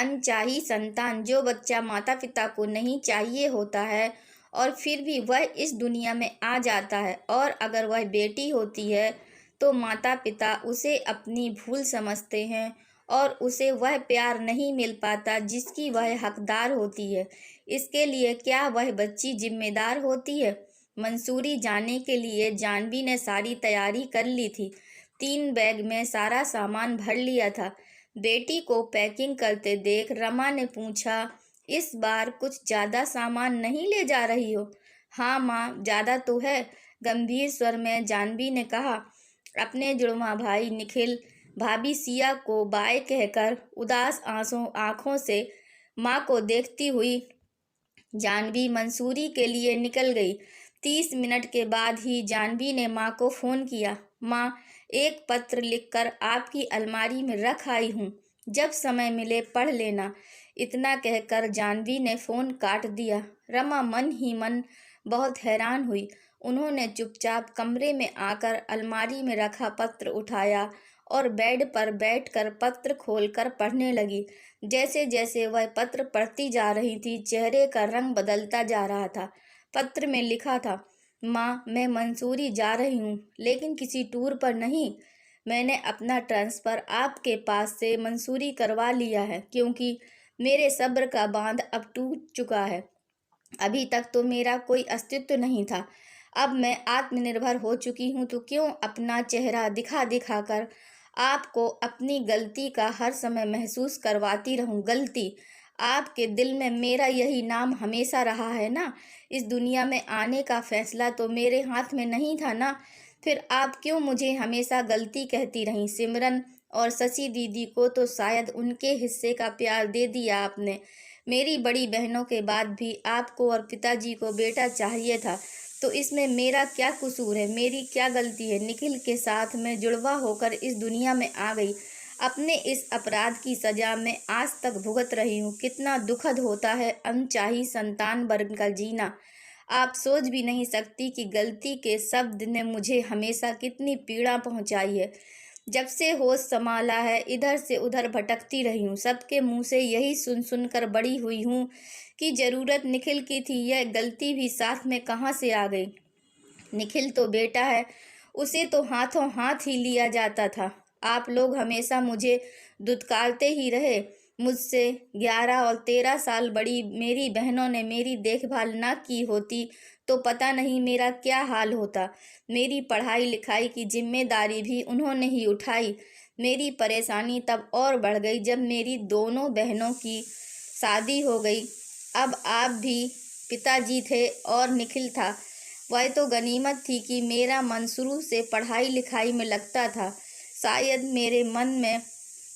अनचाही संतान जो बच्चा माता पिता को नहीं चाहिए होता है और फिर भी वह इस दुनिया में आ जाता है, और अगर वह बेटी होती है तो माता पिता उसे अपनी भूल समझते हैं और उसे वह प्यार नहीं मिल पाता जिसकी वह हकदार होती है। इसके लिए क्या वह बच्ची जिम्मेदार होती है? मंसूरी जाने के लिए जानवी ने सारी तैयारी कर ली थी। 3 बैग में सारा सामान भर लिया था। बेटी को पैकिंग करते देख रमा ने पूछा, इस बार कुछ ज़्यादा सामान नहीं ले जा रही हो? हाँ माँ, ज़्यादा तो है, गंभीर स्वर में जानवी ने कहा। अपने जुड़वा भाई निखिल, भाभी सिया को बाय कहकर उदास आंखों से माँ को देखती हुई जानवी मंसूरी के लिए निकल गई। 30 मिनट के बाद ही जानवी ने माँ को फ़ोन किया। माँ, एक पत्र लिखकर आपकी अलमारी में रख आई हूँ, जब समय मिले पढ़ लेना। इतना कहकर जानवी ने फ़ोन काट दिया। रमा मन ही मन बहुत हैरान हुई। उन्होंने चुपचाप कमरे में आकर अलमारी में रखा पत्र उठाया और बेड पर बैठकर पत्र खोलकर पढ़ने लगी। जैसे जैसे वह पत्र पढ़ती जा रही थी, चेहरे का रंग बदलता जा रहा था। पत्र में लिखा था, माँ, मैं मंसूरी जा रही हूँ, लेकिन किसी टूर पर नहीं। मैंने अपना ट्रांसफ़र आपके पास से मंसूरी करवा लिया है, क्योंकि मेरे सब्र का बांध अब टूट चुका है। अभी तक तो मेरा कोई अस्तित्व नहीं था। अब मैं आत्मनिर्भर हो चुकी हूँ, तो क्यों अपना चेहरा दिखा दिखा कर आपको अपनी गलती का हर समय महसूस करवाती रहूं? गलती? आपके दिल में मेरा यही नाम हमेशा रहा है ना। इस दुनिया में आने का फैसला तो मेरे हाथ में नहीं था ना। फिर आप क्यों मुझे हमेशा गलती कहती रहीं? सिमरन और शशि दीदी को तो शायद उनके हिस्से का प्यार दे दिया आपने। मेरी बड़ी बहनों के बाद भी आपको और पिताजी को बेटा चाहिए था, तो इसमें मेरा क्या कसूर है? मेरी क्या गलती है? निखिल के साथ मैं जुड़वा होकर इस दुनिया में आ गई। अपने इस अपराध की सज़ा मैं आज तक भुगत रही हूँ। कितना दुखद होता है अनचाही संतान बनकर जीना। आप सोच भी नहीं सकती कि गलती के शब्द ने मुझे हमेशा कितनी पीड़ा पहुँचाई है। जब से होश संभाला है, इधर से उधर भटकती रही हूँ। सबके मुँह से यही सुन सुन कर बड़ी हुई हूँ कि ज़रूरत निखिल की थी। यह गलती भी साथ में कहाँ से आ गई? निखिल तो बेटा है, उसे तो हाथों हाथ ही लिया जाता था। आप लोग हमेशा मुझे दुत्कारते ही रहे। मुझसे 11 और 13 साल बड़ी मेरी बहनों ने मेरी देखभाल न की होती तो पता नहीं मेरा क्या हाल होता। मेरी पढ़ाई लिखाई की जिम्मेदारी भी उन्होंने ही उठाई। मेरी परेशानी तब और बढ़ गई जब मेरी दोनों बहनों की शादी हो गई। अब आप भी, पिताजी थे और निखिल था। वह तो गनीमत थी कि मेरा मन शुरू से पढ़ाई लिखाई में लगता था। शायद मेरे मन में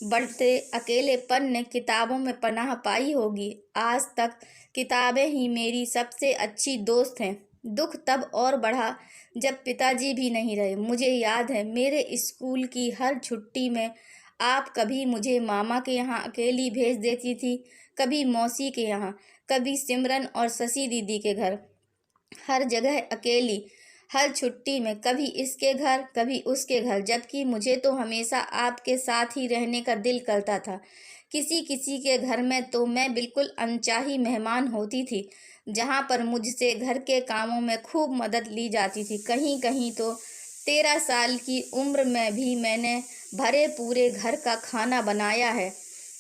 बढ़ते अकेलेपन ने किताबों में पनाह पाई होगी। आज तक किताबें ही मेरी सबसे अच्छी दोस्त हैं। दुख तब और बढ़ा जब पिताजी भी नहीं रहे। मुझे याद है, मेरे स्कूल की हर छुट्टी में आप कभी मुझे मामा के यहाँ अकेली भेज देती थी, कभी मौसी के यहाँ, कभी सिमरन और शशि दीदी के घर। हर जगह अकेली, हर छुट्टी में कभी इसके घर कभी उसके घर, जबकि मुझे तो हमेशा आपके साथ ही रहने का दिल करता था। किसी किसी के घर में तो मैं बिल्कुल अनचाही मेहमान होती थी, जहाँ पर मुझसे घर के कामों में खूब मदद ली जाती थी। कहीं कहीं तो 13 साल की उम्र में भी मैंने भरे पूरे घर का खाना बनाया है।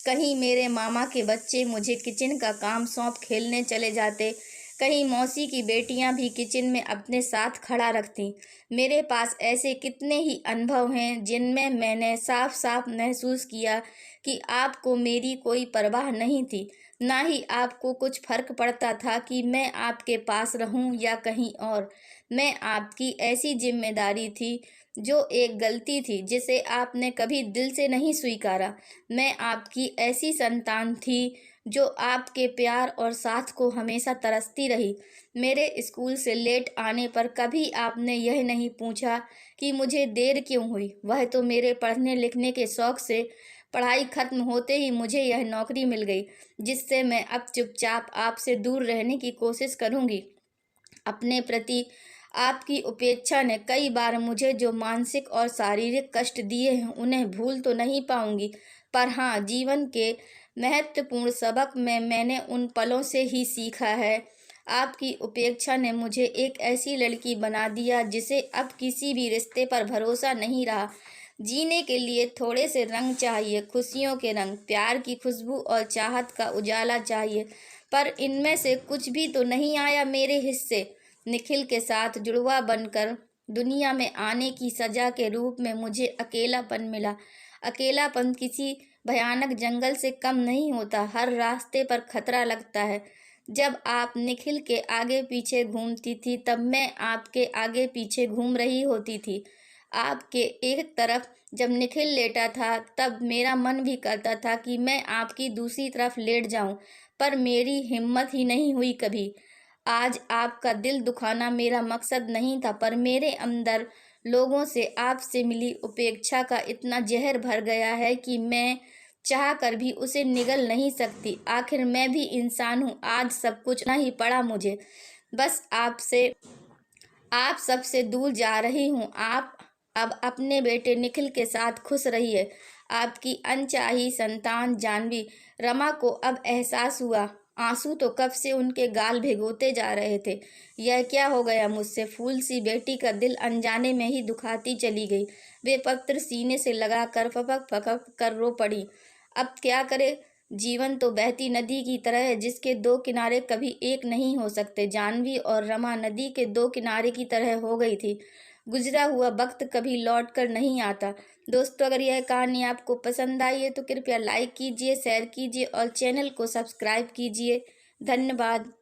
कहीं मेरे मामा के बच्चे मुझे किचन का काम सौंप खेलने चले जाते, कहीं मौसी की बेटियां भी किचन में अपने साथ खड़ा रखती। मेरे पास ऐसे कितने ही अनुभव हैं जिनमें मैंने साफ साफ महसूस किया कि आपको मेरी कोई परवाह नहीं थी, ना ही आपको कुछ फर्क पड़ता था कि मैं आपके पास रहूं या कहीं और। मैं आपकी ऐसी जिम्मेदारी थी जो एक गलती थी जिसे आपने कभी दिल से नहीं स्वीकारा। मैं आपकी ऐसी संतान थी जो आपके प्यार और साथ को हमेशा तरसती रही। मेरे स्कूल से लेट आने पर कभी आपने यह नहीं पूछा कि मुझे देर क्यों हुई। वह तो मेरे पढ़ने लिखने के शौक़ से पढ़ाई खत्म होते ही मुझे यह नौकरी मिल गई, जिससे मैं अब चुपचाप आपसे दूर रहने की कोशिश करूँगी। अपने प्रति आपकी उपेक्षा ने कई बार मुझे जो मानसिक और शारीरिक कष्ट दिए हैं, उन्हें भूल तो नहीं पाऊंगी, पर हाँ, जीवन के महत्वपूर्ण सबक मैंने उन पलों से ही सीखा है। आपकी उपेक्षा ने मुझे एक ऐसी लड़की बना दिया जिसे अब किसी भी रिश्ते पर भरोसा नहीं रहा। जीने के लिए थोड़े से रंग चाहिए, खुशियों के रंग, प्यार की खुशबू और चाहत का उजाला चाहिए, पर इनमें से कुछ भी तो नहीं आया मेरे हिस्से। निखिल के साथ जुड़वा बनकर दुनिया में आने की सजा के रूप में मुझे अकेलापन मिला। अकेलापन किसी भयानक जंगल से कम नहीं होता, हर रास्ते पर खतरा लगता है। जब आप निखिल के आगे पीछे घूमती थी तब मैं आपके आगे पीछे घूम रही होती थी। आपके एक तरफ जब निखिल लेटा था तब मेरा मन भी करता था कि मैं आपकी दूसरी तरफ लेट जाऊं, पर मेरी हिम्मत ही नहीं हुई कभी। आज आपका दिल दुखाना मेरा मकसद नहीं था, पर मेरे अंदर लोगों से आपसे मिली उपेक्षा का इतना जहर भर गया है कि मैं चाह कर भी उसे निगल नहीं सकती। आखिर मैं भी इंसान हूँ, आज सब कुछ ना ही पड़ा मुझे। बस आप सबसे दूर जा रही हूँ। आप अब अपने बेटे निखिल के साथ खुश रहिए। आपकी अनचाही संतान जानवी रमा को अब एहसास हुआ। आंसू तो कब से उनके गाल भिगोते जा रहे थे। यह क्या हो गया मुझसे? फूल सी बेटी का दिल अनजाने में ही दुखाती चली गई। वे पत्र सीने से लगा कर फपक फपक कर रो पड़ी। अब क्या करे? जीवन तो बहती नदी की तरह है जिसके दो किनारे कभी एक नहीं हो सकते। जानवी और रमा नदी के दो किनारे की तरह हो गई थी। गुजरा हुआ वक्त कभी लौट कर नहीं आता। दोस्तों, अगर यह कहानी आपको पसंद आई है तो कृपया लाइक कीजिए, शेयर कीजिए और चैनल को सब्सक्राइब कीजिए। धन्यवाद।